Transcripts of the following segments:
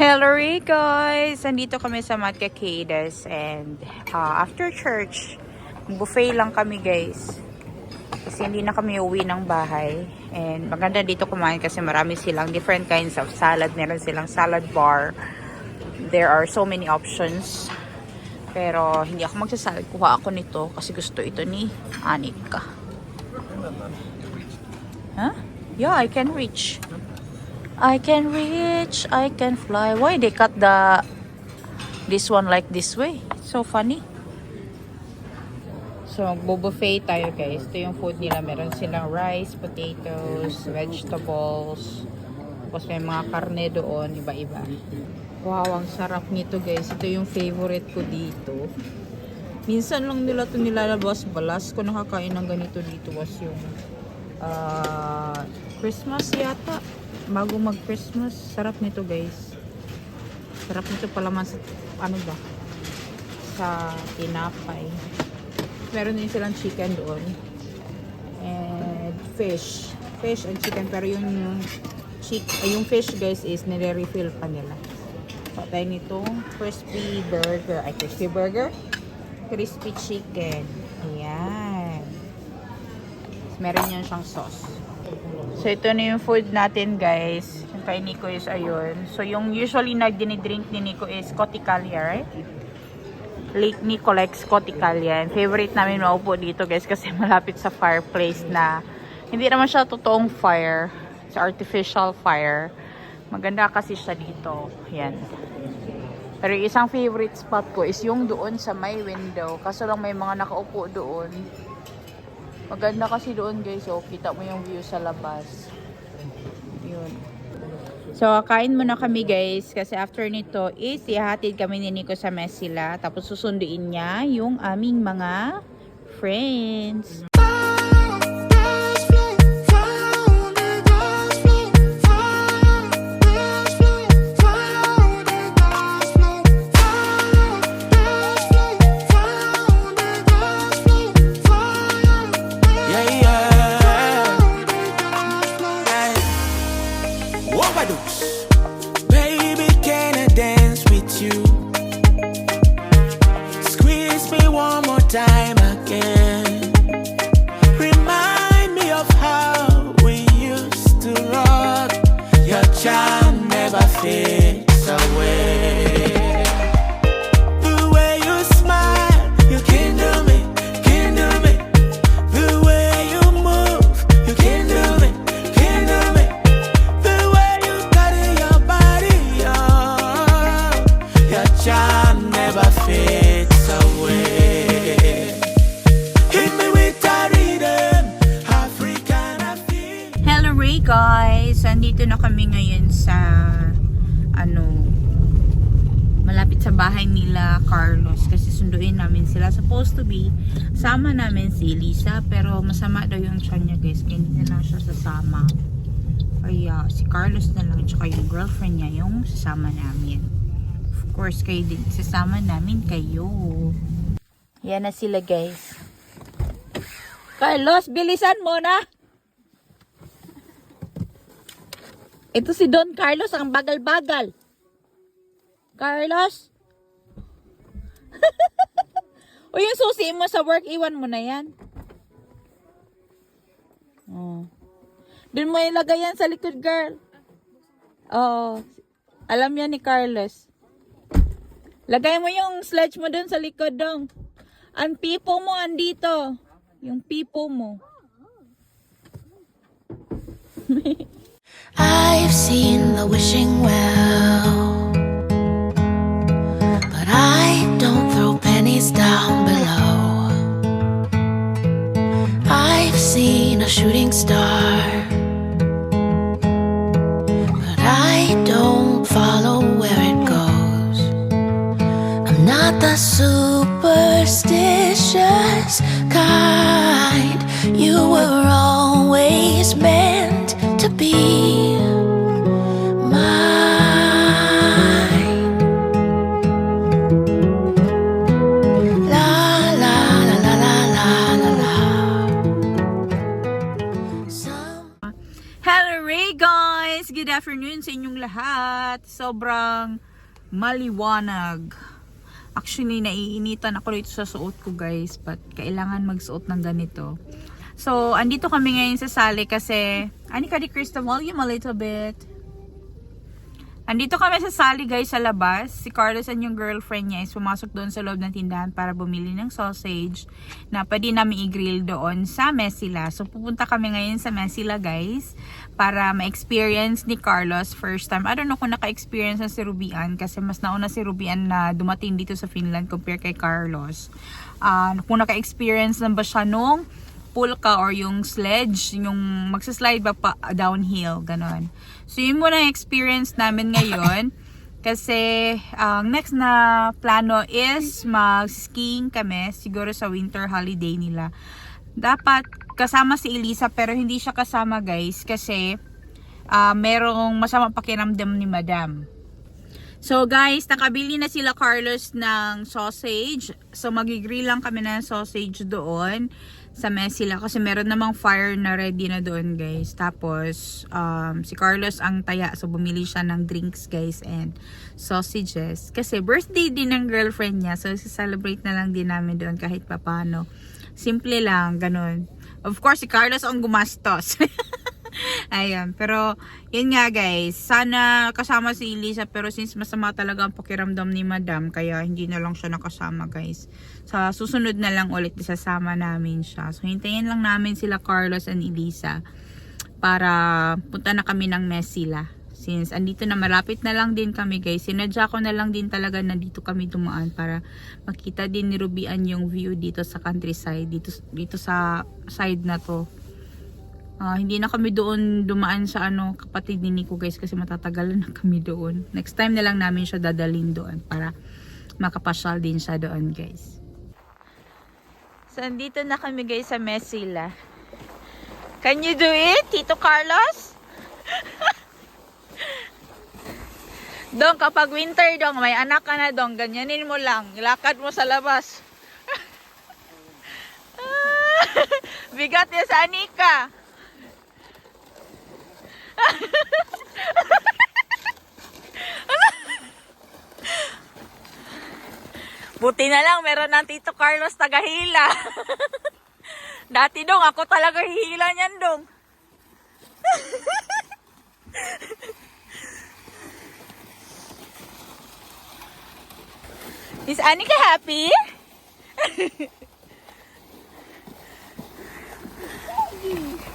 Hello guys! Andito kami sa Matkakedes and after church, buffet lang kami guys. Kasi hindi na kami uwi ng bahay. And maganda dito kumain kasi marami silang different kinds of salad. Meron silang salad bar. There are so many options. Pero hindi ako magsasalad. Kuha ako nito kasi gusto ito ni Anika. Huh? Yeah, I can reach. I can reach, I can fly. Why they cut this one like this way? It's so funny. So, magbo-buffet tayo guys. Ito yung food nila. Meron silang rice, potatoes, vegetables. Tapos may mga karne doon, iba-iba. Wow, ang sarap nito guys. Ito yung favorite ko dito. Minsan lang nila ito nilalabas. Balas ko nakakain ng ganito dito was yung Christmas yata. Bago mag-Christmas, sarap nito guys. Sarap nito palaman sa, ano ba? Sa tinapay. Meron din silang chicken doon. And fish. Fish and chicken. Pero yung fish guys is nire-refill pa nila. Patay nitong crispy burger. Ay, crispy burger? Crispy chicken. Ayan. Meron yan siyang sauce. So, ito na yung food natin, guys. Yung kay Nico is ayun. So, yung usually dinidrink ni Nico is Kotikalya, right? Lake Nico likes Kotikalya. And favorite namin maupo dito, guys, kasi malapit sa fireplace na hindi naman siya totoong fire. It's artificial fire. Maganda kasi siya dito. Yan. Pero isang favorite spot ko is yung doon sa may window. Kaso lang may mga nakaupo doon. Maganda kasi doon guys, so kita mo yung view sa labas. Yun. So, kain muna kami guys, kasi after nito is ihahatid kami ni Nico sa Mesila. Tapos susunduin niya yung aming mga friends. Baby, can I dance with you? Squeeze me one more time again. Remind me of how we used to rock. Your charm never fades away. The way you smile, you kindle me, kindle me. The way you move, you kindle me, kindle me. The way you carry your body, oh, your charm never fades away. Hit me with a rhythm, African feel. Hello Ray guys! Andito na kami ngayon sa malapit sa bahay nila Carlos kasi sunduin namin sila. Supposed to be sama namin si Lisa pero masama daw yung tiyan niya guys, kaya hindi na lang siya sasama. Kaya si Carlos na lang tsaka yung girlfriend niya yung sasama namin. Of course kayo din, sasama namin kayo. Yan na sila guys. Carlos, bilisan mo na! Ito si Don Carlos, ang bagal-bagal. Carlos? O yung susi mo sa work, iwan mo na yan. Oh. Doon mo ilagay yan sa likod, girl. Oo. Alam yan ni Carlos. Lagay mo yung sledge mo doon sa likod dong. Ang pipo mo andito. Yung pipo mo. I've seen the wishing well, but I don't throw pennies down below. I've seen a shooting star, but I don't follow where it goes. I'm not the superstitious kind. You were always meant to be my sobrang maliwanag. Actually, naiinitan ako dito sa suot ko guys, but kailangan magsuot ng ganito. So, andito kami ngayon sa Sally kasi, Anika di Chris, the volume a little bit. Andito kami sa Sally guys sa labas. Si Carlos and yung girlfriend niya is pumasok doon sa loob ng tindahan para bumili ng sausage na pwede namin i-grill doon sa Mesila. So pupunta kami ngayon sa Mesila guys para ma-experience ni Carlos first time. I don't know kung naka-experience na si Rubian kasi mas nauna si Rubian na dumating dito sa Finland compare kay Carlos. Kung naka-experience na ba siya nung pulka or yung sledge, yung magsaslide ba pa downhill, ganon. So yun muna yung experience namin ngayon kasi ang next na plano is mag-skiing kami siguro sa winter holiday nila. Dapat kasama si Elisa pero hindi siya kasama guys kasi merong masamang pakiramdam ni Madam. So guys, nakabili na sila Carlos ng sausage. So magigrill lang kami ng sausage doon sa Mesila kasi meron namang fire na ready na doon guys. Tapos si Carlos ang taya, so bumili siya ng drinks guys and sausages kasi birthday din ng girlfriend niya, so celebrate na lang din namin doon kahit papano. Simple lang, ganun. Of course si Carlos ang gumastos. Ayan, pero yun nga guys, sana kasama si Elisa pero since masama talaga ang pakiramdam ni Madam kaya hindi na lang siya nakasama guys. Sa susunod na lang ulit isasama namin siya. So hintayin lang namin sila Carlos and Elisa para punta na kami ng Mesila. Since andito na malapit na lang din kami guys, sinadya ko na lang din talaga na dito kami dumaan para makita din ni Rubian yung view dito sa countryside, dito sa side na to. Hindi na kami doon dumaan sa kapatid ni Nico guys kasi matatagalan na kami doon. Next time na lang namin siya dadalhin doon para makapasyal din siya doon guys. So andito na kami guys sa Mesila. Can you do it, Tito Carlos? Dong, kapag winter dong, may anak ka na dong, ganyanin mo lang. Ilakad mo sa labas. Bigat niya sa Anika. Buti na lang meron ng Tito Carlos tagahila. Dati dong ako talaga hihila niyan dong. Is Anika happy?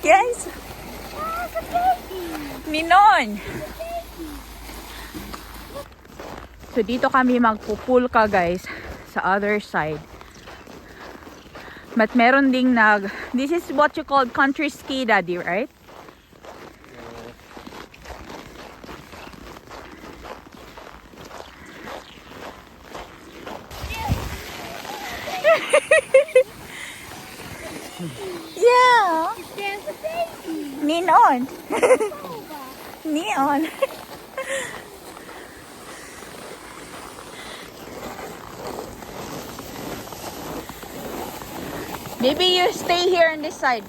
Yes. Ninon. So dito kami magpupulka guys sa other side. But meron ding this is what you call country ski, Daddy, right? Yeah. Ninon. Neon. Maybe you stay here on this side.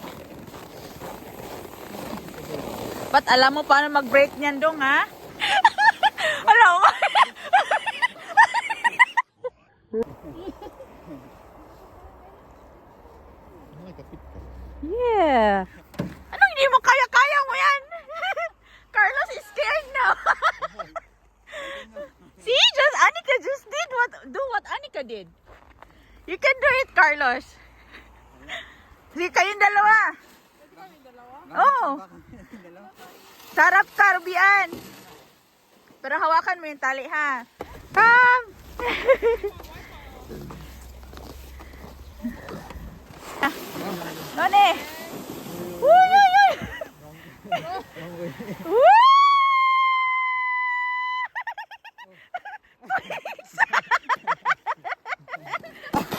But alam mo paano mag-break niyan dong, ha? Alam mo? Yeah. Anong hindi mo kaya-kaya mo yan? Carlos is scared now. See, Anika just did what Anika did. You can do it, Carlos. Sige, kayong dalawa. Oh. Sarap ka, Rubian. Pero hawakan mo yung tali, ha? Come. None. Uy, uy, uy. Woo!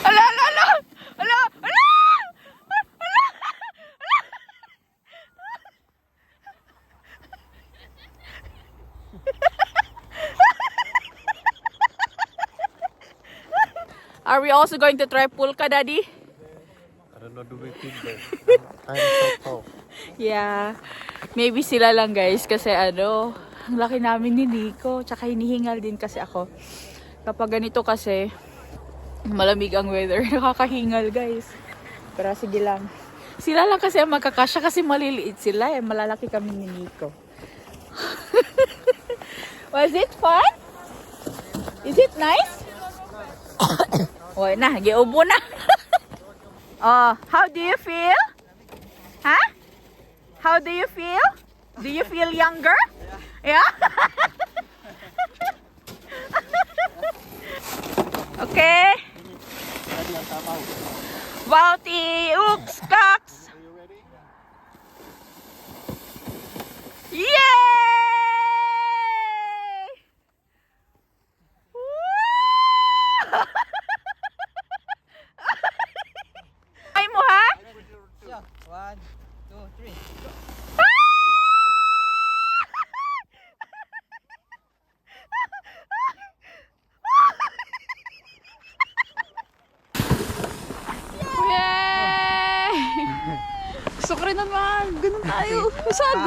Ala, ala, ala. Ala, ala. Are we also going to try pulka, Daddy? I don't know, do we think that I'm so tough. Yeah. Maybe sila lang guys kasi Ang laki namin ni Nico. Tsaka hinihingal din kasi ako. Kapag ganito kasi, malamig ang weather. Nakakahingal guys. Pero sige lang. Sila lang kasi ang magkakasya kasi maliliit sila eh. Malalaki kami ni Nico. Was it fun? Is it nice? Wala na, giubo na. Oh, how do you feel? Huh? How do you feel? Do you feel younger? Yeah? Okay. Bauti, oops, cocks. Yay! Woo! Ay mo ha? Yeah, 1, 2, 3. Yay! Gusto ko rin naman. Ganun tayo. Usag.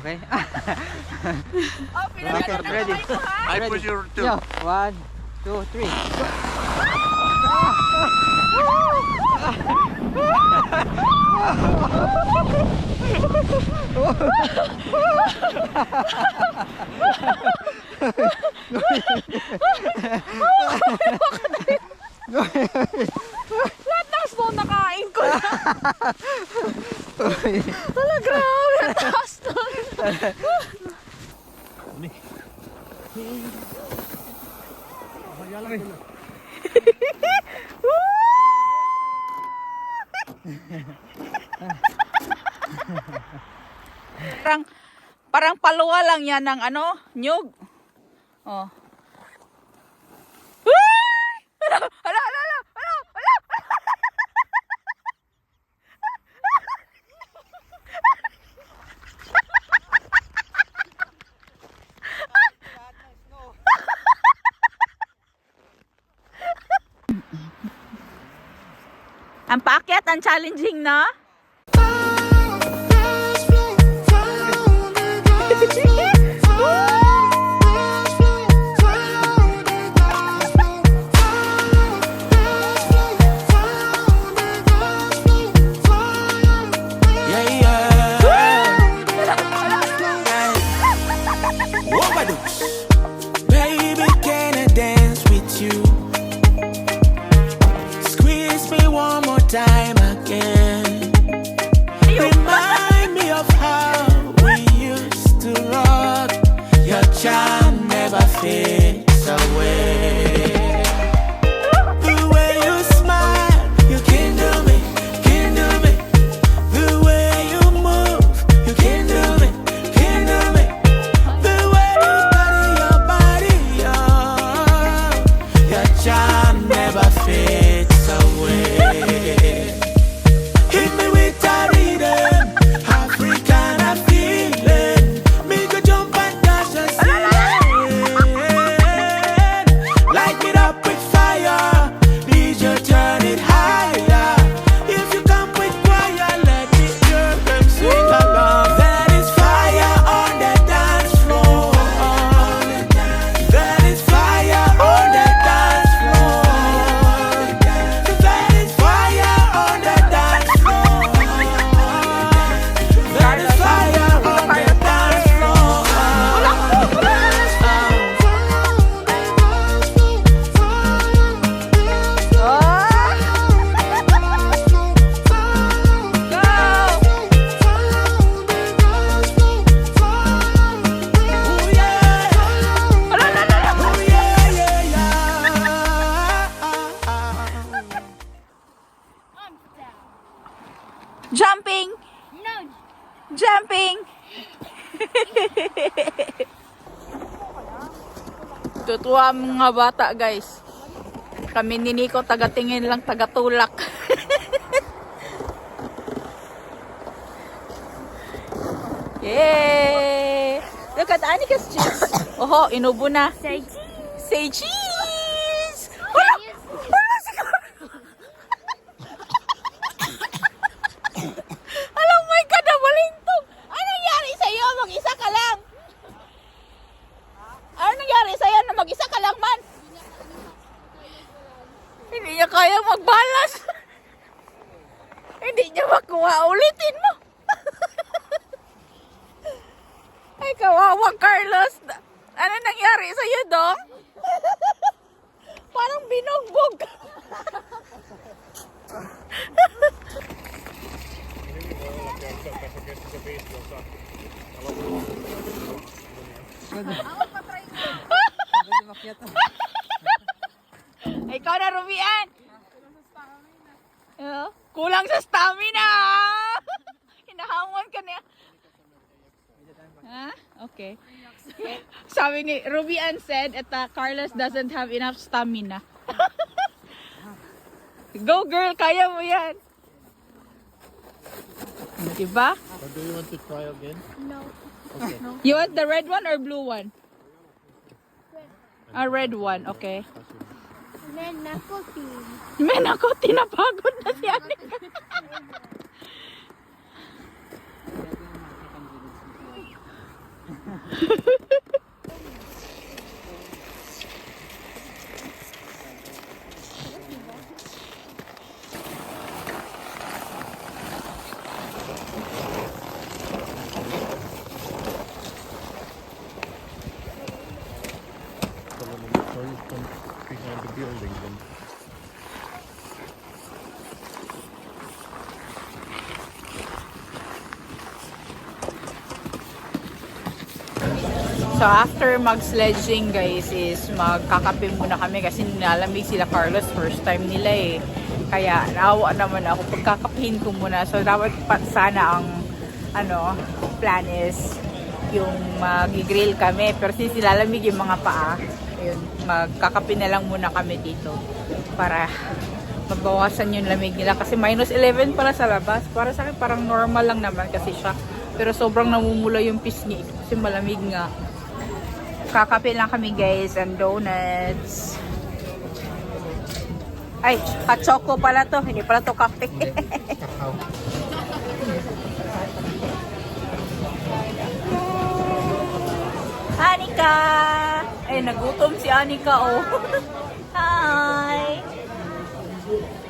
Okay. Oh, pinagano na ready. kamay mo ha? I push your two. Yeah, 1, 2, 3. Lahat ng snow nakain ko na. Hala, grabe. Ang taas na. Parang paluwa lang yan ng ano, nyug. Oh. Hala, hala, hala, hala, hala, hala. Ang paakyat, ang challenging, no? Yeah, yeah. Overdose. Baby, can I dance with you? Squeeze me one more time again. Remind me of how we used to rock. Your charm never fades away. The way you smile, you can do me, can do me. The way you move, you can do me, can do me. The way you carry your body, oh, your charm never fades away. Hit me with a rhythm, African feeling. Make you jump and dance just light it up with fire. Need you turn it higher. If you come with choir, let me hear them sing along. There is fire on the dance floor. There is fire on the dance floor. There is fire on the dance floor. There is fire on the dance floor. Ooh, yeah. Ooh, yeah, yeah, yeah. Jumping! Jumping! Tutuwa ang mga bata, guys. Kami ni Nico, taga-tingin lang, taga-tulak. Yay! Look at Annika's cheese. Oho, inubo na. Say cheese! Say cheese! Wala! Wala siguro! Oh my God, nabalintog! Anong nangyari sa'yo? kaya magbalas. Hindi niya makuha. Ulitin mo. Ay, kawawang Carlos. Ano nangyari sa'yo, Dong? Parang binugbog. Ikaw na, Rubian. Kulang sa stamina. Hinahamon ka niya. Okay. Sabi ni Rubian said Carlos doesn't have enough stamina. Go girl, kaya mo yan. Diba? Or do you want to try again? Okay. You want the red one or blue one? A red one, okay. Men ako, tinapagod na si Anika. From behind the building then. So after mag-sledging guys is magkakape muna kami kasi nilalamig sila Carlos, first time nila eh. Kaya naawa naman ako, pagkakapihin ko muna. So dapat sana ang plan is yung mag-grill kami. Pero since nilalamig yung mga paa, ayun, magkakape na lang muna kami dito para mabawasan yung lamig nila. Kasi minus 11 pala sa labas. Para sa akin parang normal lang naman kasi siya. Pero sobrang namumula yung pisngi kasi malamig nga. Kakape lang kami guys and donuts. Ay, hot choco pala to. Hindi pala to kape. Anika! Ay, nagutom si Anika oh. Hi!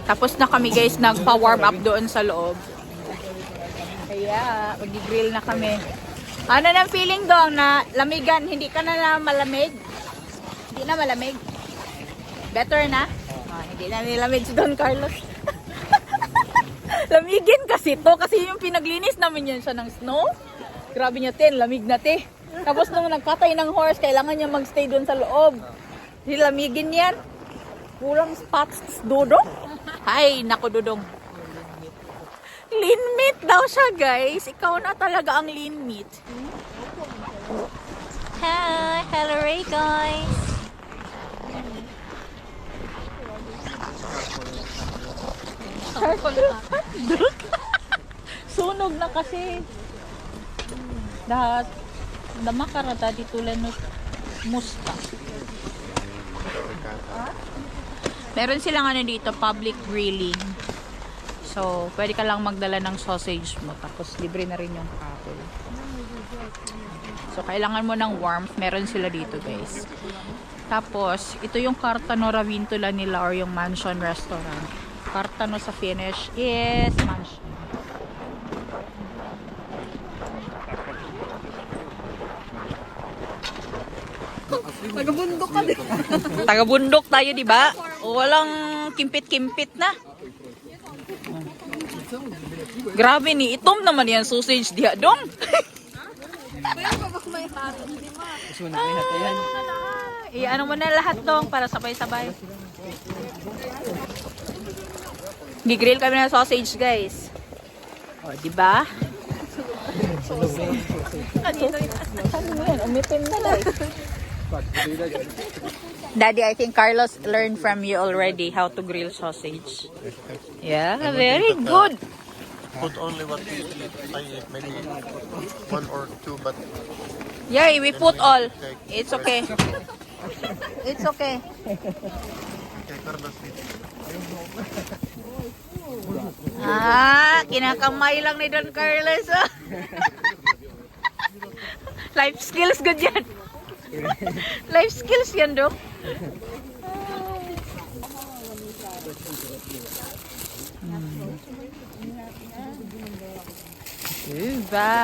Tapos na kami guys, nagpa-warm up doon sa loob. Kaya, mag-grill na kami. Ano nang feeling Dong na lamigan? Hindi ka na malamig? Hindi na malamig? Better na? Oh, hindi na nilamig si Don Carlos. Lamigin kasi to. Kasi yung pinaglinis namin yun siya ng snow. Grabe niya tin, lamig na te. Tapos nung nagkatay ng horse, kailangan niya magstay doon sa loob. Lamigin yan. Kulang spots, Dodong. Ay, naku Dodong. Lean meat daw siya, guys. Ikaw na talaga ang lean meat. Hi! Hello, Ray, guys! Sunog na kasi. Damakarata dito lang musta. Meron silang dito, public grilling. So, pwede ka lang magdala ng sausage mo. Tapos, libre na rin yung kahoy. So, kailangan mo ng warmth. Meron sila dito, guys. Tapos, ito yung Cartano Ravintola nila or yung mansion restaurant. Cartano sa Finnish is mansion. Tagabundok ka din. Taga-bundok tayo, di ba? Walang kimpit-kimpit na. Grabe ni, itom naman yan sausage diha dong. Kaya pa bak may hato, di ba? Ano mo na lahat dong para sabay-sabay. Gigrill kami ng sausage, guys. O, di ba? Ano mo yan? Umitim na lang. Daddy, I think Carlos learned from you already how to grill sausage. Yeah, very good. Put only what we eat. I eat maybe 1 or 2, but Yeah, we put all. It's okay. It's okay. okay, Carlos eat. Kinakamay lang ni Don Carlos. Life skills good yan. Life skills yan, Dok. Diba?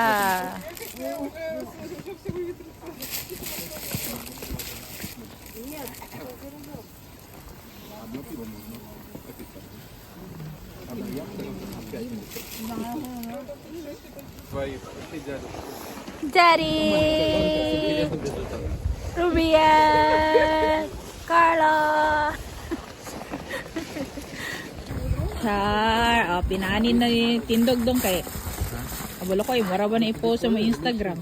Daddy! Rubian! Carla! Char! Oh, pinaanin na yung tindog dong kay. Abalo ko, mura ba na i-post sa mo Instagram?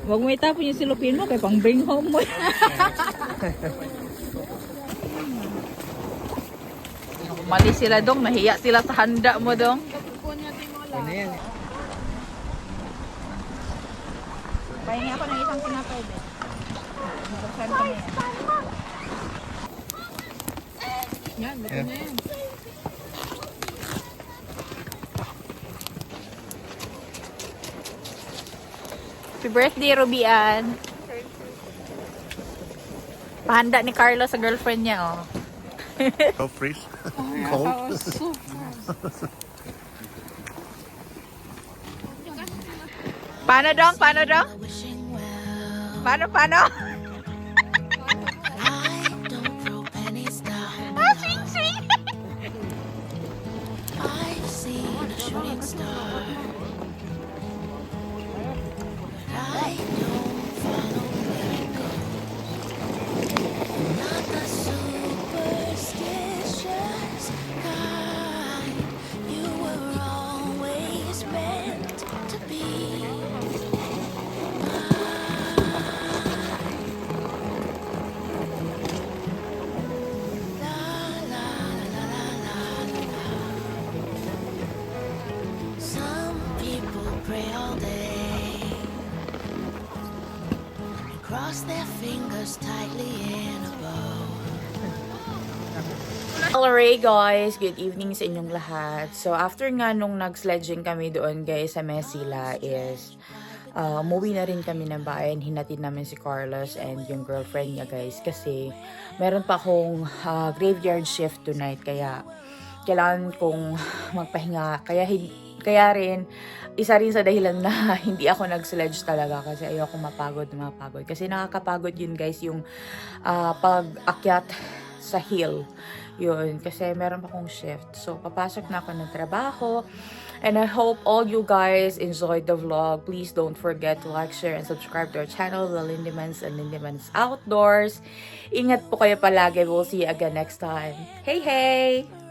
Huwag mo itapon yung silupin mo kay pang bring home mo. Mali sila dong, nahiya sila sa handa mo dong. Ano yan? Pahingi ako ng isang tinapay din. Buksan ko na yan. Yan, buto na yan. Happy birthday, Rubian. Pahanda ni Carlo sa girlfriend niya, oh. So freeze. Cold. Paano dong? Paano dong? Wishing well. Paano, paano? I don't throw pennies down. Ah, swing, swing! I've seen a shooting star. But I don't follow where it goes. Not the superstitious kind. You were always meant to be mine. La la la la la la. Some people pray all day and cross their fingers tightly in a bow. Alright guys, good evening sa inyong lahat. So after nga nung nag-sledging kami doon guys sa Mesila is umuwi na rin kami ng bayan. Hinatid namin si Carlos and yung girlfriend niya guys kasi meron pa akong graveyard shift tonight kaya kailangan kong magpahinga. Kaya rin, isa rin sa dahilan na hindi ako nag-sledge talaga kasi ayoko mapagod. Kasi nakakapagod yun guys yung pag-akyat sa hill. Yun, kasi meron pa akong shift. So, papasok na ako ng trabaho. And I hope all you guys enjoyed the vlog. Please don't forget to like, share, and subscribe to our channel, The Lindemans and Lindemans Outdoors. Ingat po kayo palagi. We'll see you again next time. Hey, hey!